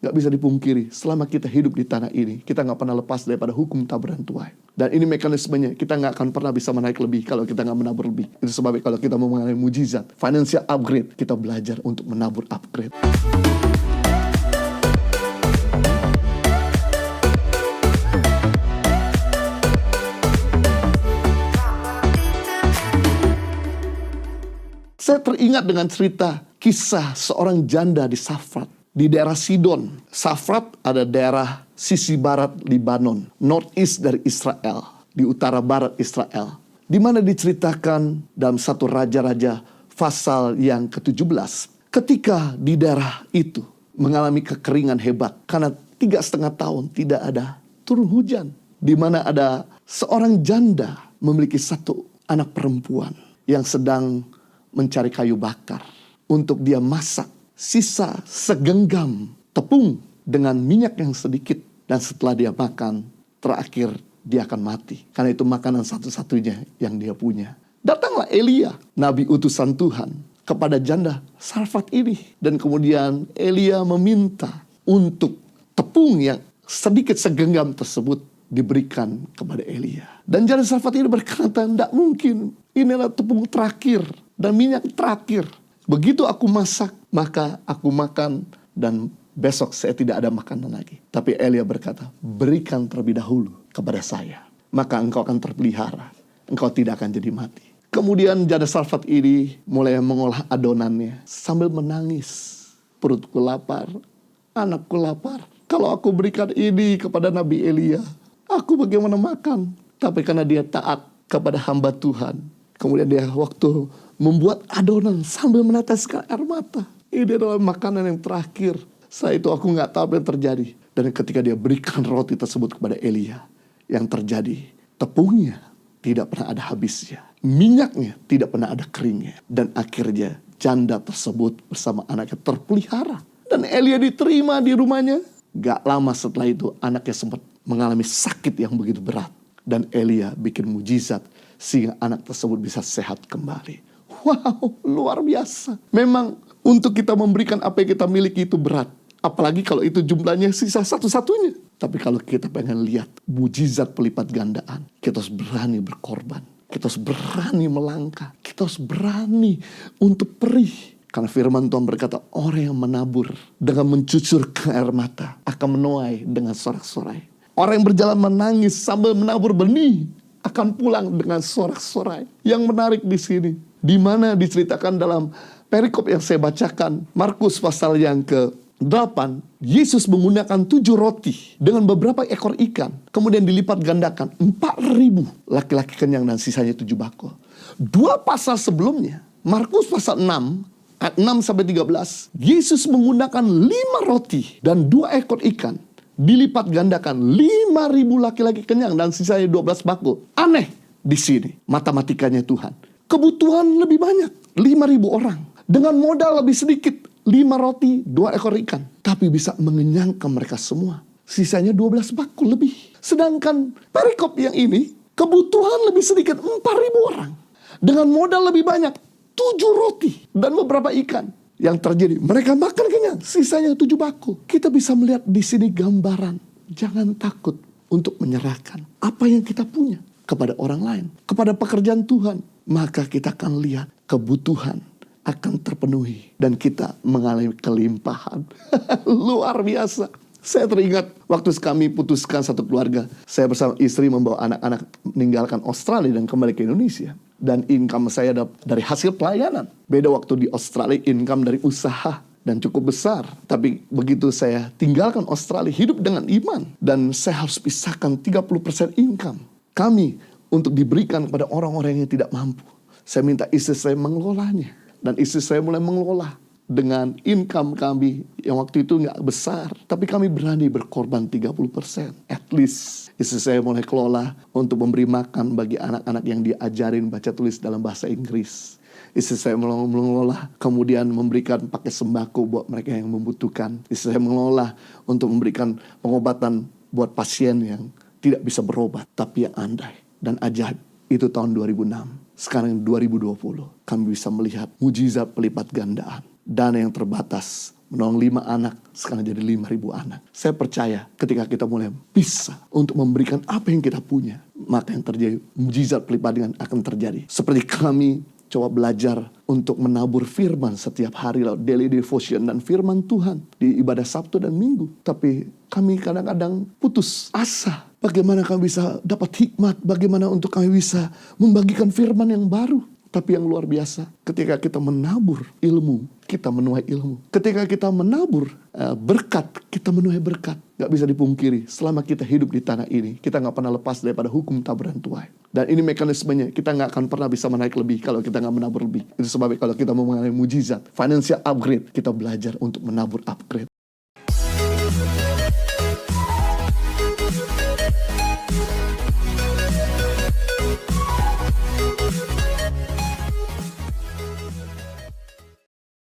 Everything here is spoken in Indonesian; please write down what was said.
Gak bisa dipungkiri, selama kita hidup di tanah ini, kita gak pernah lepas daripada hukum taburan tuai. Dan ini mekanismenya, kita gak akan pernah bisa menaik lebih kalau kita gak menabur lebih. Itu sebabnya kalau kita mau mengalami mujizat, financial upgrade, kita belajar untuk menabur upgrade. Saya teringat dengan cerita kisah seorang janda di Safat, di daerah Sidon. Safat ada daerah sisi barat Libanon, northeast dari Israel, di utara barat Israel. Di mana diceritakan dalam satu Raja-Raja pasal yang ke-17. Ketika di daerah itu mengalami kekeringan hebat, karena 3,5 tahun tidak ada turun hujan. Di mana ada seorang janda memiliki satu anak perempuan yang sedang mencari kayu bakar untuk dia masak sisa segenggam tepung dengan minyak yang sedikit. Dan setelah dia makan, terakhir dia akan mati. Karena itu makanan satu-satunya yang dia punya. Datanglah Elia, nabi utusan Tuhan, kepada janda Sarfat ini. Dan kemudian Elia meminta untuk tepung yang sedikit segenggam tersebut diberikan kepada Elia. Dan janda Sarfat ini berkata, tidak mungkin. Ini adalah tepung terakhir dan minyak terakhir. Begitu aku masak, maka aku makan dan besok saya tidak ada makanan lagi. Tapi Elia berkata, berikan terlebih dahulu kepada saya. Maka engkau akan terpelihara. Engkau tidak akan jadi mati. Kemudian janda Sarfat ini mulai mengolah adonannya sambil menangis. Perutku lapar, anakku lapar. Kalau aku berikan ini kepada Nabi Elia, aku bagaimana makan? Tapi karena dia taat kepada hamba Tuhan, kemudian dia waktu membuat adonan sambil meneteskan air mata. Ini adalah makanan yang terakhir. Setelah itu aku gak tahu apa yang terjadi. Dan ketika dia berikan roti tersebut kepada Elia, yang terjadi, tepungnya tidak pernah ada habisnya. Minyaknya tidak pernah ada keringnya. Dan akhirnya janda tersebut bersama anaknya terpelihara. Dan Elia diterima di rumahnya. Gak lama setelah itu anaknya sempat mengalami sakit yang begitu berat. Dan Elia bikin mujizat sehingga anak tersebut bisa sehat kembali. Wow, luar biasa. Memang untuk kita memberikan apa yang kita miliki itu berat. Apalagi kalau itu jumlahnya sisa satu-satunya. Tapi kalau kita pengen lihat mujizat pelipat gandaan, kita harus berani berkorban. Kita harus berani melangkah. Kita harus berani untuk perih. Karena firman Tuhan berkata, orang yang menabur dengan mencucurkan air mata akan menuai dengan sorak-sorai. Orang yang berjalan menangis sambil menabur benih akan pulang dengan sorak-sorai. Yang menarik di sini, di mana diceritakan dalam perikop yang saya bacakan, Markus pasal yang ke-8, Yesus menggunakan 7 roti dengan beberapa ekor ikan, kemudian dilipat gandakan 4.000 laki-laki kenyang dan sisanya 7 bakul. 2 pasal sebelumnya, Markus pasal 6 ayat 6-13, Yesus menggunakan 5 roti dan 2 ekor ikan, dilipat gandakan 5.000 laki-laki kenyang dan sisanya 12 bakul. Aneh di sini matematikanya Tuhan. Kebutuhan lebih banyak, 5.000 orang. Dengan modal lebih sedikit, 5 roti, 2 ekor ikan. Tapi bisa mengenyangkan mereka semua. Sisanya 12 bakul lebih. Sedangkan perikop yang ini, kebutuhan lebih sedikit, 4.000 orang. Dengan modal lebih banyak, 7 roti dan beberapa ikan. Yang terjadi, mereka makan kenyang, sisanya 7 bakul. Kita bisa melihat di sini gambaran. Jangan takut untuk menyerahkan apa yang kita punya kepada orang lain, kepada pekerjaan Tuhan. Maka kita akan lihat kebutuhan akan terpenuhi dan kita mengalami kelimpahan. Luar biasa. Saya teringat waktu kami putuskan satu keluarga, saya bersama istri membawa anak-anak meninggalkan Australia dan kembali ke Indonesia. Dan income saya dari hasil pelayanan. Beda waktu di Australia, income dari usaha dan cukup besar. Tapi begitu saya tinggalkan Australia, hidup dengan iman. Dan saya harus pisahkan 30% income kami untuk diberikan kepada orang-orang yang tidak mampu. Saya minta istri saya mengelolanya. Dan istri saya mulai mengelola dengan income kami yang waktu itu nggak besar. Tapi kami berani berkorban 30%. At least istri saya mulai kelola untuk memberi makan bagi anak-anak yang diajarin baca tulis dalam bahasa Inggris. Istri saya mengelola kemudian memberikan pakai sembako buat mereka yang membutuhkan. Istri saya mengelola untuk memberikan pengobatan buat pasien yang tidak bisa berobat tapi yang andai dan ajaib. Itu tahun 2006. Sekarang 2020 kami bisa melihat mujizat pelipat gandaan. Dana yang terbatas menolong 5 anak, sekarang jadi 5.000 anak. Saya percaya ketika kita mulai bisa untuk memberikan apa yang kita punya, maka yang terjadi, mujizat pelipat ganda akan terjadi. Seperti kami coba belajar untuk menabur firman setiap hari lewat daily devotion dan firman Tuhan di ibadah Sabtu dan Minggu. Tapi kami kadang-kadang putus asa. Bagaimana kami bisa dapat hikmat, bagaimana untuk kami bisa membagikan firman yang baru. Tapi yang luar biasa, ketika kita menabur ilmu, kita menuai ilmu. Ketika kita menabur berkat, kita menuai berkat. Gak bisa dipungkiri, selama kita hidup di tanah ini, kita gak pernah lepas daripada hukum tabur dan tuai. Dan ini mekanismenya, kita gak akan pernah bisa menaik lebih kalau kita gak menabur lebih. Itu sebabnya kalau kita mau mengalami mujizat, financial upgrade, kita belajar untuk menabur upgrade.